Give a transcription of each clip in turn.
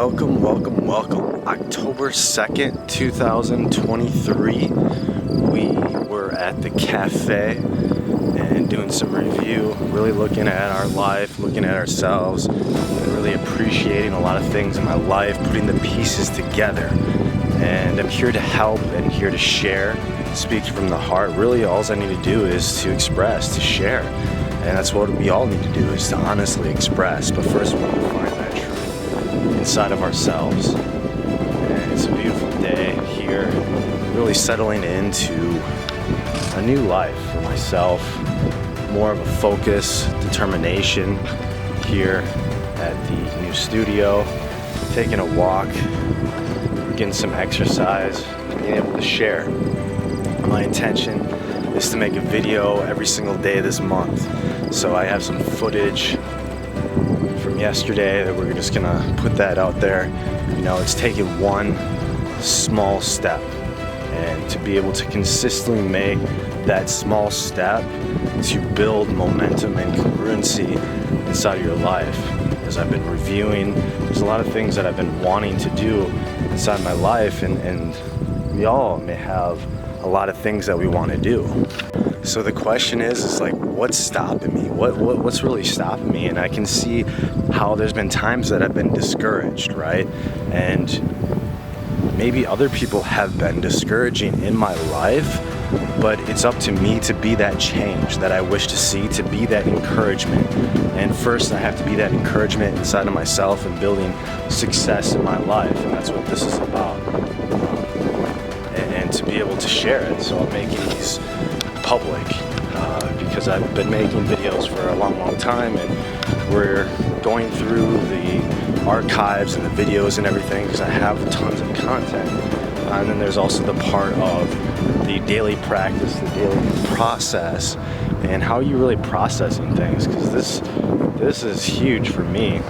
Welcome. October 2nd, 2023. We were at the cafe and doing some review, really looking at our life, looking at ourselves, and really appreciating a lot of things in my life, putting the pieces together. And I'm here to help and here to share, speak from the heart. Really, all I need to do is to express, to share. And that's what we all need to do, is to honestly express. But first, we need to find that truth inside of ourselves. And it's a beautiful day here, really settling into a new life for myself, more of a focus, determination here at the new studio, taking a walk, getting some exercise, being able to share. My intention is to make a video every single day this month. So I have some footage from yesterday that we're just gonna put that out there. You know, it's taken one small step, and to be able to consistently make that small step to build momentum and congruency inside of your life. As I've been reviewing, there's a lot of things that I've been wanting to do inside my life, and we all may have a lot of things that we want to do. So the question is like, what's stopping me? What's really stopping me? And I can see how there's been times that I've been discouraged, right? And maybe other people have been discouraging in my life, but it's up to me to be that change that I wish to see, to be that encouragement. And first I have to be that encouragement inside of myself and building success in my life. And that's what this is about. And to be able to share it. So I'm making these public because I've been making videos for a long time, and we're going through the archives and the videos and everything because I have tons of content. And then there's also the part of the daily practice, the daily process, and how you really processing things, because this is huge for me.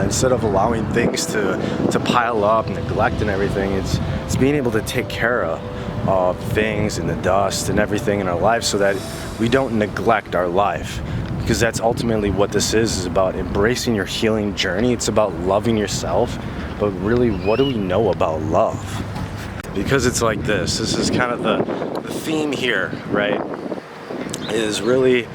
Instead of allowing things to pile up, neglect and everything, it's being able to take care of things and the dust and everything in our life so that we don't neglect our life. Because that's ultimately what this is about embracing your healing journey. It's about loving yourself. But really, what do we know about love? Because it's like this is kind of the theme here, right? Is really,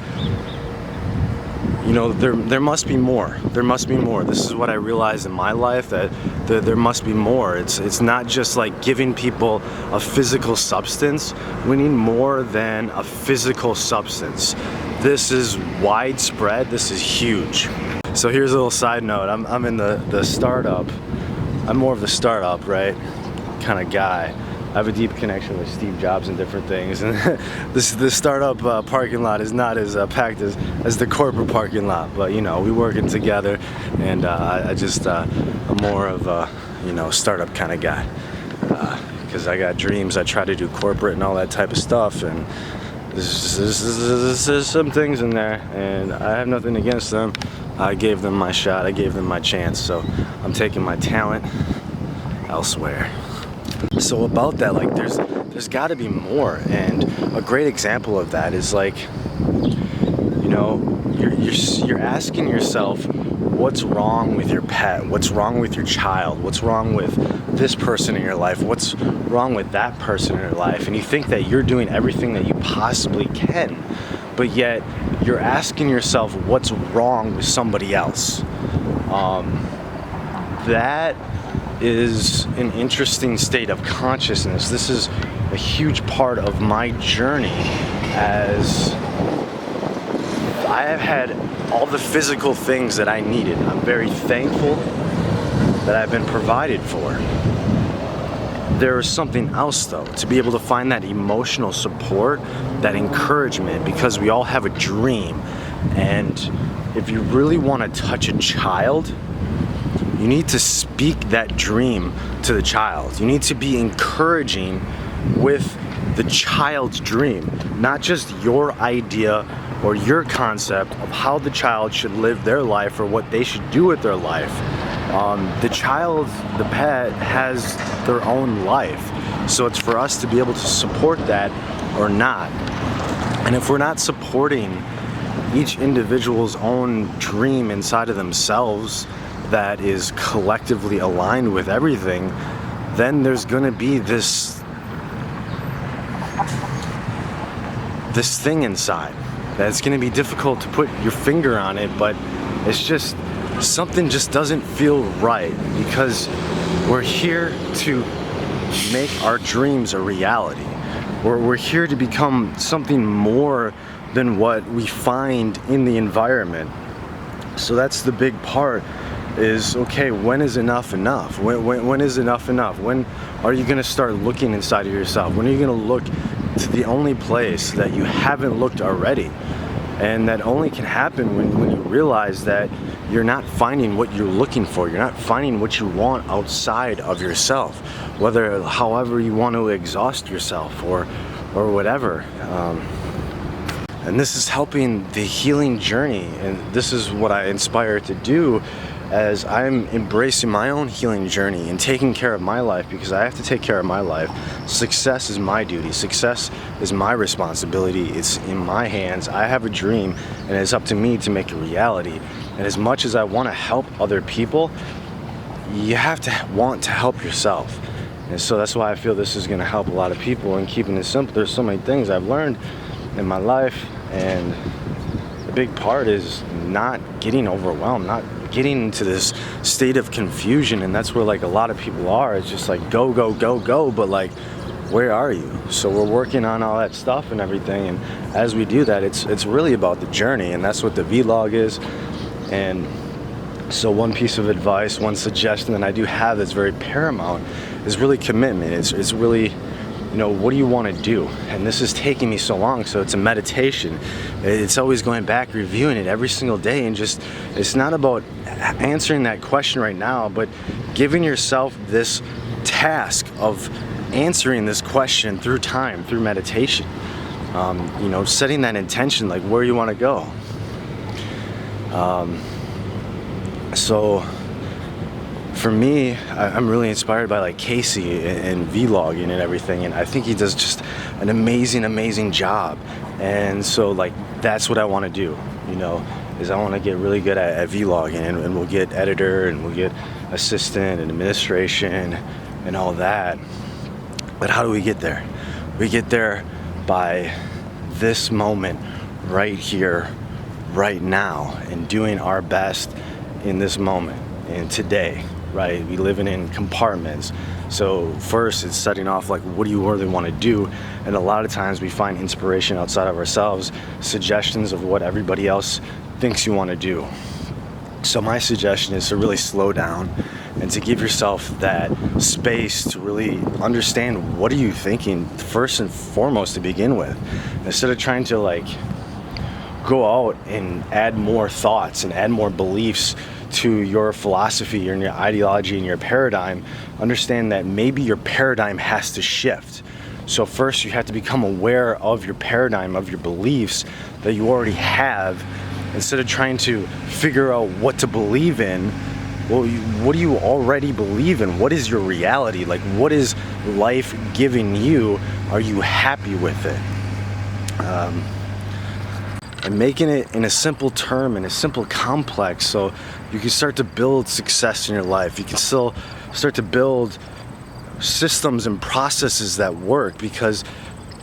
you know, there must be more. There must be more. This is what I realized in my life, that there must be more. It's not just like giving people a physical substance. We need more than a physical substance. This is widespread. This is huge. So here's a little side note. I'm in the startup. I'm more of the startup, right, kind of guy. I have a deep connection with Steve Jobs and different things, and this startup parking lot is not as packed as the corporate parking lot. But you know, we working together, and I'm more of a startup kind of guy because I got dreams. I try to do corporate and all that type of stuff, and there's some things in there, and I have nothing against them. I gave them my shot. I gave them my chance. So I'm taking my talent elsewhere. So about that, like there's got to be more, and a great example of that is like, you know, you're asking yourself, what's wrong with your pet? What's wrong with your child? What's wrong with this person in your life? What's wrong with that person in your life? And you think that you're doing everything that you possibly can, but yet you're asking yourself what's wrong with somebody else. That is an interesting state of consciousness. This is a huge part of my journey, as I have had all the physical things that I needed. I'm very thankful that I've been provided for. There is something else though, to be able to find that emotional support, that encouragement, because we all have a dream. And if you really want to touch a child, you need to speak that dream to the child. You need to be encouraging with the child's dream, not just your idea or your concept of how the child should live their life or what they should do with their life. The child, the pet, has their own life. So it's for us to be able to support that or not. And if we're not supporting each individual's own dream inside of themselves, that is collectively aligned with everything, then there's going to be this thing inside that's going to be difficult to put your finger on it, but it's just something just doesn't feel right, because we're here to make our dreams a reality. We're here to become something more than what we find in the environment. So that's the big part, is okay, when is enough enough? When is enough enough? When are you going to start looking inside of yourself? When are you going to look to the only place that you haven't looked already? And that only can happen when you realize that you're not finding what you're looking for. You're not finding what you want outside of yourself, however you want to exhaust yourself or whatever. And this is helping the healing journey, and this is what I inspire to do as I'm embracing my own healing journey and taking care of my life, because I have to take care of my life. Success is my duty. Success is my responsibility. It's in my hands. I have a dream, and it's up to me to make it reality. And as much as I want to help other people, you have to want to help yourself. And so that's why I feel this is going to help a lot of people. And keeping it simple, there's so many things I've learned in my life, and the big part is not getting overwhelmed, not getting into this state of confusion. And that's where like a lot of people are. It's just like go, go, go, go, but like, where are you? So we're working on all that stuff and everything, and as we do that, it's really about the journey, and that's what the vlog is. And so one piece of advice, one suggestion that I do have that's very paramount is really commitment. It's really, what do you want to do? And this is taking me so long, so it's a meditation. It's always going back, reviewing it every single day, and just, it's not about answering that question right now, but giving yourself this task of answering this question through time, through meditation. Setting that intention, like where you want to go. So for me, I'm really inspired by like Casey and vlogging and everything, and I think he does just an amazing job. And so like that's what I want to do, is I want to get really good at vlogging, and we'll get editor, and we'll get assistant and administration and all that. But how do we get there? We get there by this moment right here, right now, and doing our best in this moment and today, right? We live in compartments. So first it's setting off like, what do you really want to do? And a lot of times we find inspiration outside of ourselves, suggestions of what everybody else thinks you want to do. So my suggestion is to really slow down and to give yourself that space to really understand what are you thinking first and foremost to begin with. Instead of trying to like go out and add more thoughts and add more beliefs to your philosophy and your ideology and your paradigm, understand that maybe your paradigm has to shift. So first you have to become aware of your paradigm, of your beliefs that you already have, instead of trying to figure out what to believe in. Well, what do you already believe in? What is your reality? Like, what is life giving you? Are you happy with it? And making it in a simple term, in a simple complex, so you can start to build success in your life. You can still start to build systems and processes that work, because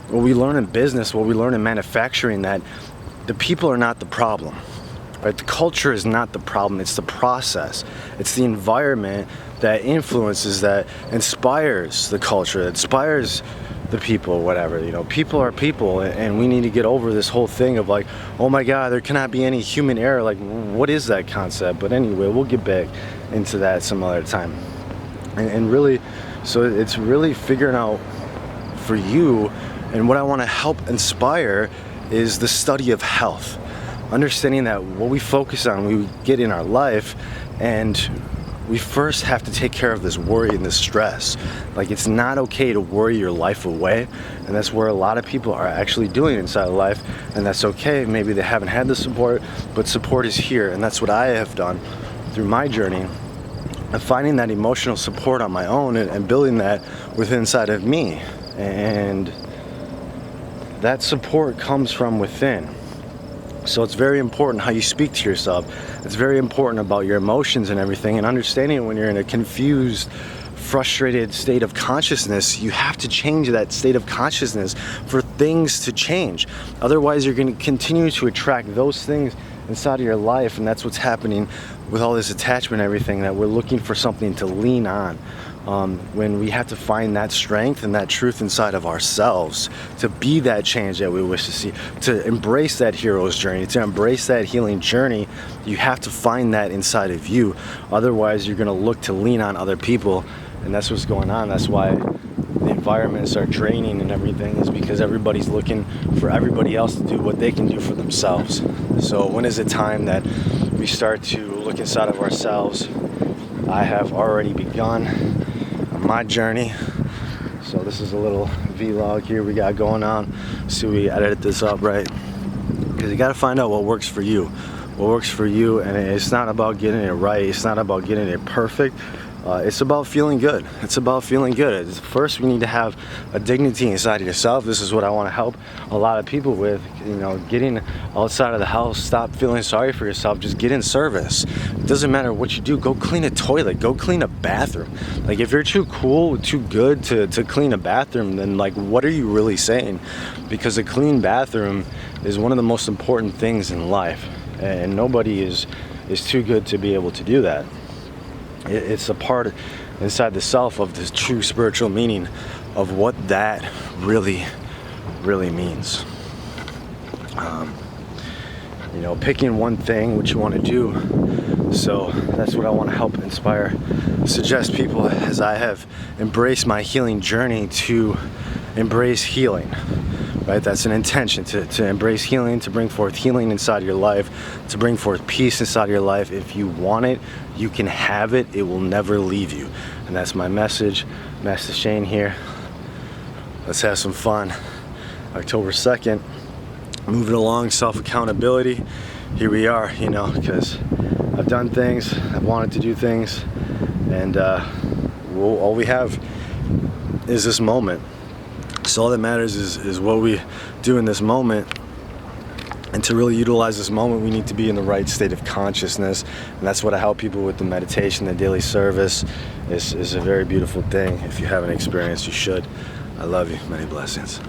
what we learn in business, what we learn in manufacturing, that the people are not the problem, right? The culture is not the problem, it's the process. It's the environment that influences, that inspires the culture, that inspires the people, whatever. People are people, and we need to get over this whole thing of like, oh my God, there cannot be any human error. Like, what is that concept? But anyway, we'll get back into that some other time. And really, so it's really figuring out for you, and what I want to help inspire is the study of health. Understanding that what we focus on, we get in our life, and we first have to take care of this worry and this stress. Like, it's not okay to worry your life away, and that's where a lot of people are actually doing inside of life, and that's okay. Maybe they haven't had the support, but support is here, and that's what I have done through my journey of finding that emotional support on my own and building that within inside of me. And that support comes from within. So it's very important how you speak to yourself. It's very important about your emotions and everything, and understanding when you're in a confused, frustrated state of consciousness, you have to change that state of consciousness for things to change. Otherwise, you're going to continue to attract those things inside of your life, and that's what's happening with all this attachment and everything, that we're looking for something to lean on. When we have to find that strength and that truth inside of ourselves to be that change that we wish to see, to embrace that hero's journey, to embrace that healing journey, you have to find that inside of you. Otherwise, you're going to look to lean on other people, and that's what's going on. That's why the environments are draining and everything, is because everybody's looking for everybody else to do what they can do for themselves. So when is it time that we start to look inside of ourselves? I have already begun my journey. So this is a little vlog here we got going on. See, we edited this up right, because you got to find out what works for you. What works for you, and it's not about getting it right. It's not about getting it perfect. It's about feeling good. It's about feeling good. First, we need to have a dignity inside of yourself. This is what I want to help a lot of people with. You know, getting outside of the house, stop feeling sorry for yourself. Just get in service. It doesn't matter what you do. Go clean a toilet. Go clean a bathroom. Like, if you're too cool, too good to clean a bathroom, then like, what are you really saying? Because a clean bathroom is one of the most important things in life, and nobody is too good to be able to do that. It's a part inside the self of the true spiritual meaning of what that really means. You know, picking one thing, what you want to do. So that's what I want to help inspire, suggest people, as I have embraced my healing journey, to embrace healing. Right? That's an intention, to embrace healing, to bring forth healing inside your life, to bring forth peace inside your life. If you want it, you can have it. It will never leave you. And that's my message. Master Shane here. Let's have some fun. October 2nd, moving along, self-accountability. Here we are, you know, because I've done things, I've wanted to do things, and all we have is this moment. So all that matters is what we do in this moment. And to really utilize this moment, we need to be in the right state of consciousness. And that's what I help people with. The meditation, the daily service is a very beautiful thing. If you haven't experienced, you should. I love you. Many blessings.